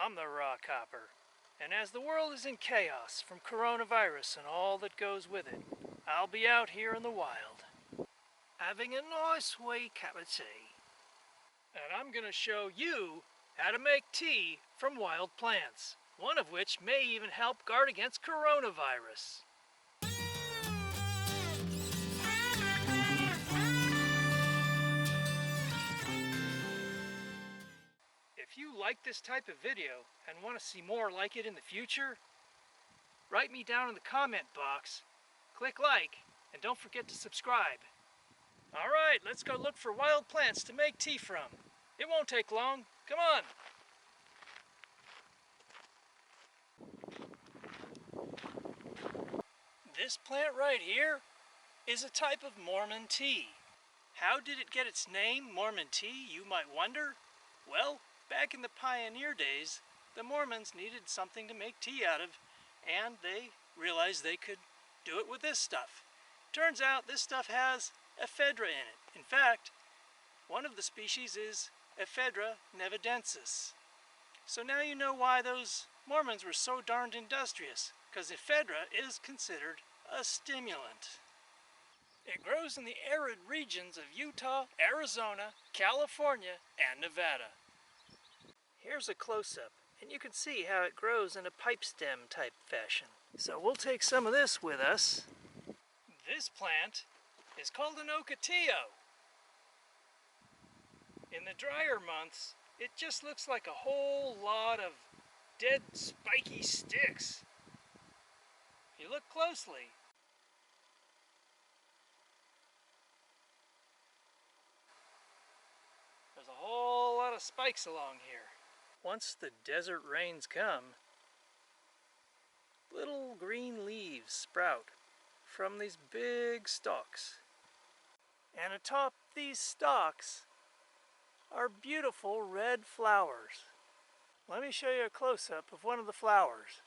I'm the Rockhopper, and as the world is in chaos from coronavirus and all that goes with it, I'll be out here in the wild, having a nice wee cup of tea. And I'm going to show you how to make tea from wild plants, one of which may even help guard against coronavirus. If you like this type of video and want to see more like it in the future, write me down in the comment box, click like, and don't forget to subscribe. Alright, let's go look for wild plants to make tea from. It won't take long. Come on! This plant right here is a type of Mormon tea. How did it get its name, Mormon tea, you might wonder? Well, back in the pioneer days, the Mormons needed something to make tea out of, and they realized they could do it with this stuff. Turns out this stuff has ephedra in it. In fact, one of the species is Ephedra nevadensis. So now you know why those Mormons were so darned industrious, because ephedra is considered a stimulant. It grows in the arid regions of Utah, Arizona, California, and Nevada. Here's a close-up, and you can see how it grows in a pipe stem type fashion. So we'll take some of this with us. This plant is called an ocotillo. In the drier months, it just looks like a whole lot of dead spiky sticks. If you look closely, there's a whole lot of spikes along here. Once the desert rains come, little green leaves sprout from these big stalks. And atop these stalks are beautiful red flowers. Let me show you a close-up of one of the flowers.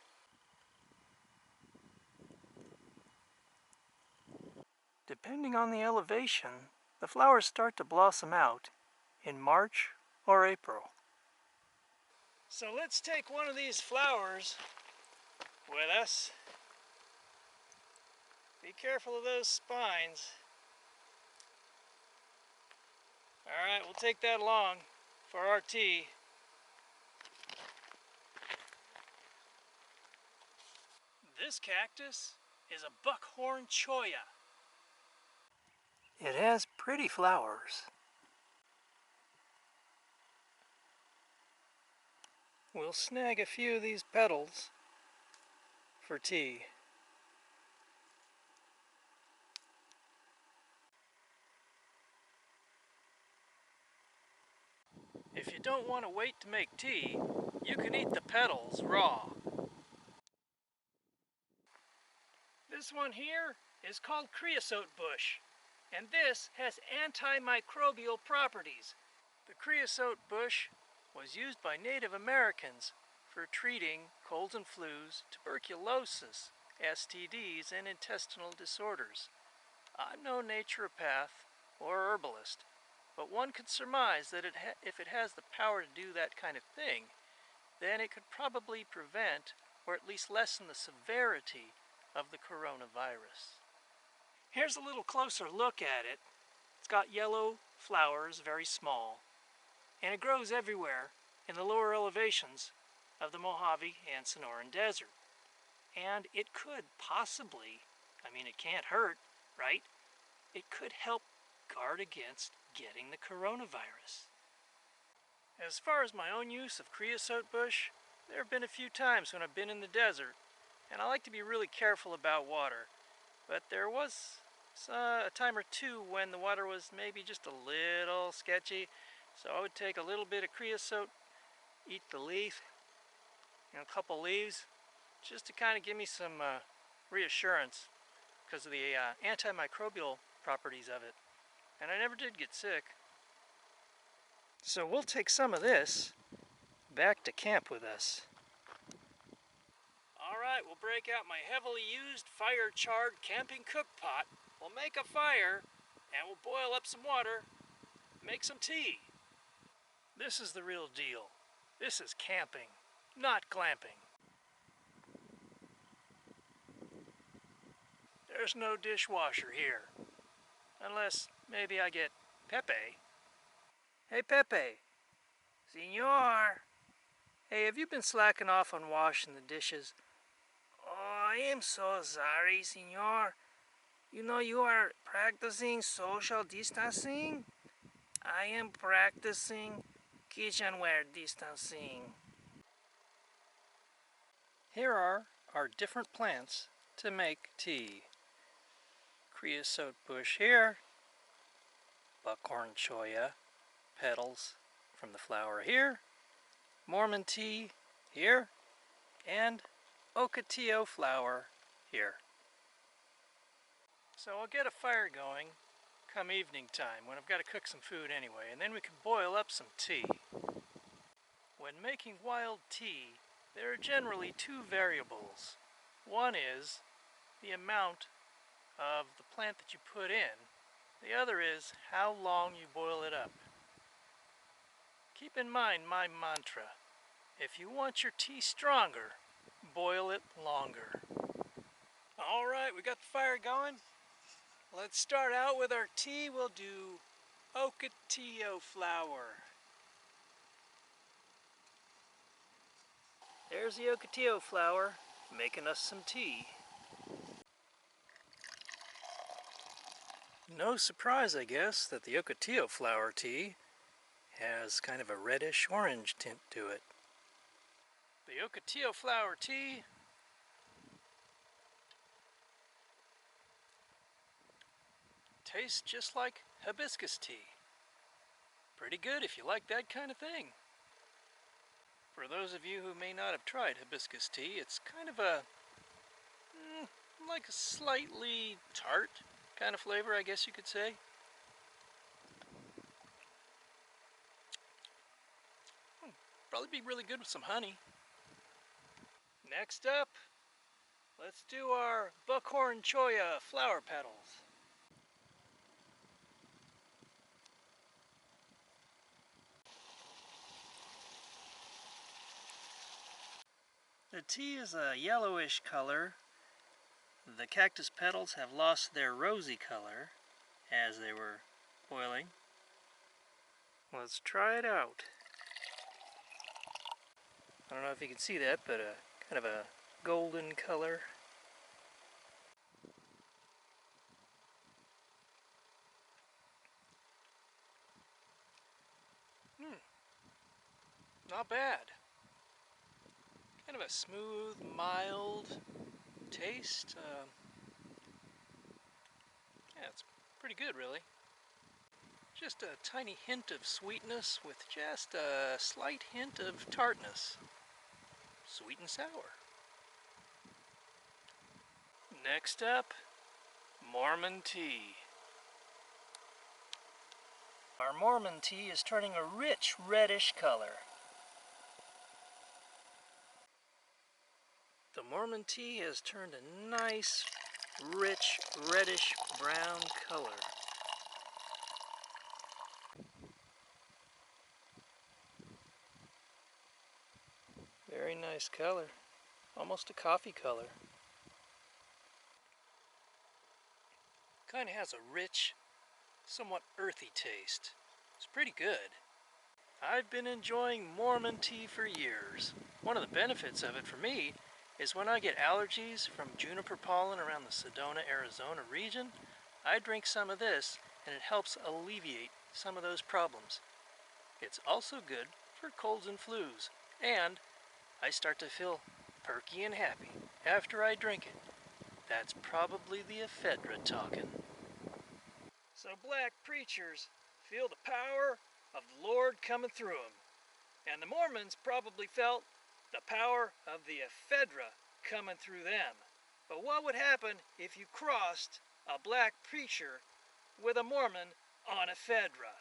Depending on the elevation, the flowers start to blossom out in March or April. So let's take one of these flowers with us. Be careful of those spines. Alright, we'll take that along for our tea. This cactus is a buckhorn cholla. It has pretty flowers. We'll snag a few of these petals for tea. If you don't want to wait to make tea, you can eat the petals raw. This one here is called Creosote Bush, and this has antimicrobial properties. The Creosote Bush was used by Native Americans for treating colds and flus, tuberculosis, STDs, and intestinal disorders. I'm no naturopath or herbalist, but one could surmise that if it has the power to do that kind of thing, then it could probably prevent or at least lessen the severity of the coronavirus. Here's a little closer look at it. It's got yellow flowers, very small, and it grows everywhere in the lower elevations of the Mojave and Sonoran Desert. And it could possibly, it can't hurt, right? It could help guard against getting the coronavirus. As far as my own use of creosote bush, there have been a few times when I've been in the desert, and I like to be really careful about water. But there was a time or two when the water was maybe just a little sketchy, so I would take a little bit of creosote, eat the leaf, a couple leaves, just to kind of give me some reassurance because of the antimicrobial properties of it. And I never did get sick. So we'll take some of this back to camp with us. Alright, we'll break out my heavily used fire-charred camping cook pot. We'll make a fire and we'll boil up some water, make some tea. This is the real deal. This is camping. not glamping. There's no dishwasher here, unless maybe I get Pepe. Hey Pepe, Senor. Hey, have you been slacking off on washing the dishes? Oh, I am so sorry, Senor. You know you are practicing social distancing? I am practicing kitchenware distancing. Here are our different plants to make tea. Creosote bush here, buckhorn cholla petals from the flower here, Mormon tea here, and ocotillo flower here. So I'll get a fire going come evening time when I've got to cook some food anyway, and then we can boil up some tea. When making wild tea, there are generally two variables. One is the amount of the plant that you put in. The other is how long you boil it up. Keep in mind my mantra. If you want your tea stronger, boil it longer. All right, we got the fire going. Let's start out with our tea. We'll do ocotillo flower. There's the ocotillo flower making us some tea. No surprise, I guess, that the ocotillo flower tea has kind of a reddish-orange tint to it. The ocotillo flower tea tastes just like hibiscus tea. Pretty good if you like that kind of thing. For those of you who may not have tried hibiscus tea, it's kind of like a slightly tart kind of flavor, I guess you could say. Probably be really good with some honey. Next up, let's do our buckhorn cholla flower petals. The tea is a yellowish color. The cactus petals have lost their rosy color as they were boiling. Let's try it out. I don't know if you can see that, but kind of a golden color. Not bad. Kind of a smooth, mild taste. Yeah, it's pretty good, really. Just a tiny hint of sweetness with just a slight hint of tartness. Sweet and sour. Next up, Mormon tea. Our Mormon tea is turning a rich reddish color. The Mormon tea has turned a nice, rich, reddish brown color. Very nice color. Almost a coffee color. Kind of has a rich, somewhat earthy taste. It's pretty good. I've been enjoying Mormon tea for years. One of the benefits of it for me is when I get allergies from juniper pollen around the Sedona, Arizona region, I drink some of this and it helps alleviate some of those problems. It's also good for colds and flus, and I start to feel perky and happy after I drink it. That's probably the ephedra talking. So black preachers feel the power of the Lord coming through them, and the Mormons probably felt the power of the ephedra coming through them. But what would happen if you crossed a black preacher with a Mormon on ephedra?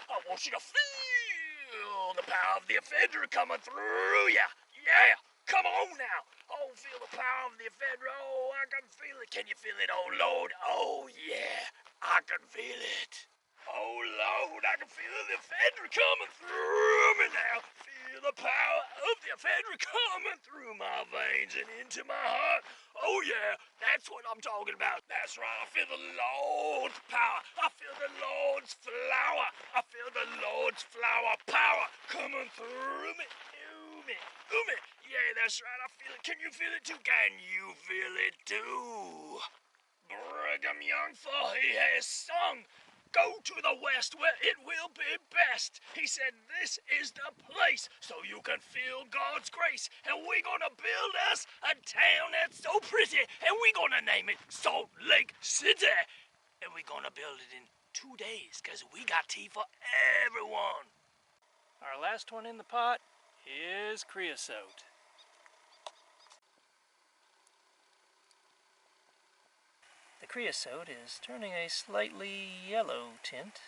I want you to feel the power of the ephedra coming through ya. Yeah, come on now. Oh, feel the power of the ephedra. Oh, I can feel it. Can you feel it? Oh, Lord. Oh, yeah, I can feel it. Oh, Lord, I can feel the ephedra coming through me now. Feel the power of the ephedra coming through my veins and into my heart. Oh yeah, that's what I'm talking about. That's right, I feel the Lord's power. I feel the Lord's flower. I feel the Lord's flower power coming through me. Ooh me, ooh me. Yeah, that's right, I feel it. Can you feel it too? Can you feel it too? Brigham Young, for he has sung, go to the west where it will be best. He said this is the place so you can feel God's grace. And we're gonna build us a town that's so pretty, and we're gonna name it Salt Lake City. And we're gonna build it in 2 days, because we got tea for everyone. Our last one in the pot is creosote. The creosote is turning a slightly yellow tint.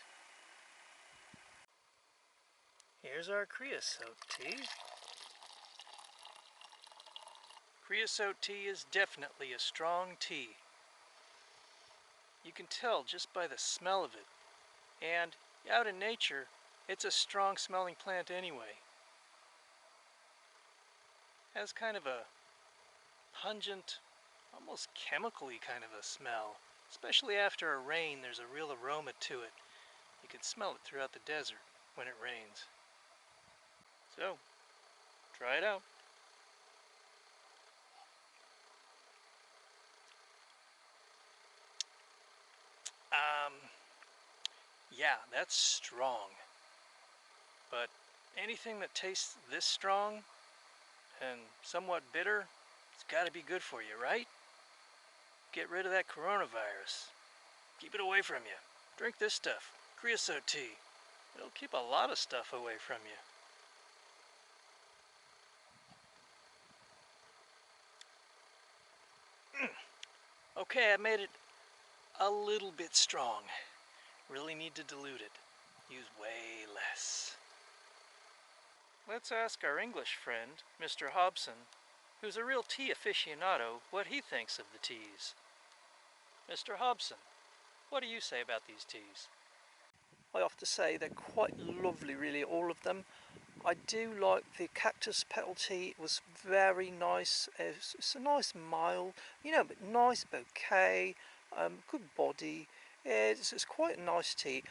Here's our creosote tea. Creosote tea is definitely a strong tea. You can tell just by the smell of it. And out in nature, it's a strong smelling plant anyway. Has kind of a pungent, almost chemically kind of a smell. Especially after a rain, there's a real aroma to it. You can smell it throughout the desert when it rains. So, try it out. Yeah, that's strong. But anything that tastes this strong and somewhat bitter, it's got to be good for you, right? Get rid of that coronavirus. Keep it away from you. Drink this stuff, creosote tea. It'll keep a lot of stuff away from you. Okay, I made it a little bit strong. Really need to dilute it. Use way less. Let's ask our English friend, Mr. Hobson, who's a real tea aficionado, what he thinks of the teas. Mr. Hobson, what do you say about these teas? I have to say they're quite lovely, really, all of them. I do like the cactus petal tea. It was very nice. It's a nice mild, but nice bouquet, good body. It's quite a nice tea.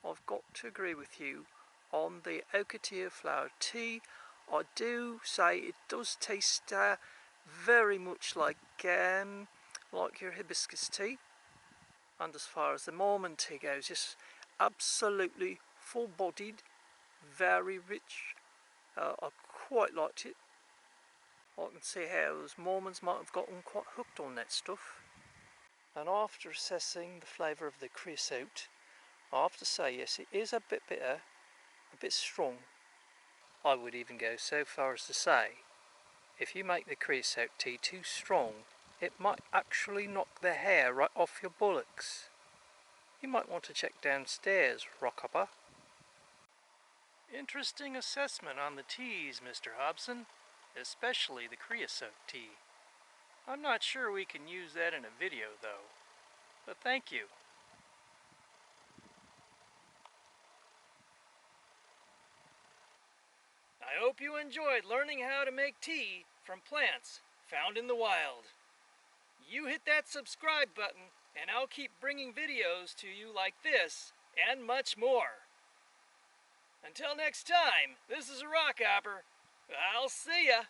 I've got to agree with you on the Ocotillo flower tea. I do say it does taste very much like your hibiscus tea. And as far as the Mormon tea goes, just absolutely full-bodied, very rich. I quite liked it. I can see how those Mormons might have gotten quite hooked on that stuff. And after assessing the flavour of the creosote, I have to say, yes, it is a bit bitter, a bit strong. I would even go so far as to say, if you make the creosote tea too strong, it might actually knock the hair right off your buttocks. You might want to check downstairs, Rockhopper. Interesting assessment on the teas, Mr. Hobson, especially the creosote tea. I'm not sure we can use that in a video, though, but thank you. I hope you enjoyed learning how to make tea from plants found in the wild. You hit that subscribe button, and I'll keep bringing videos to you like this, and much more. Until next time, this is Rockhopper. I'll see ya.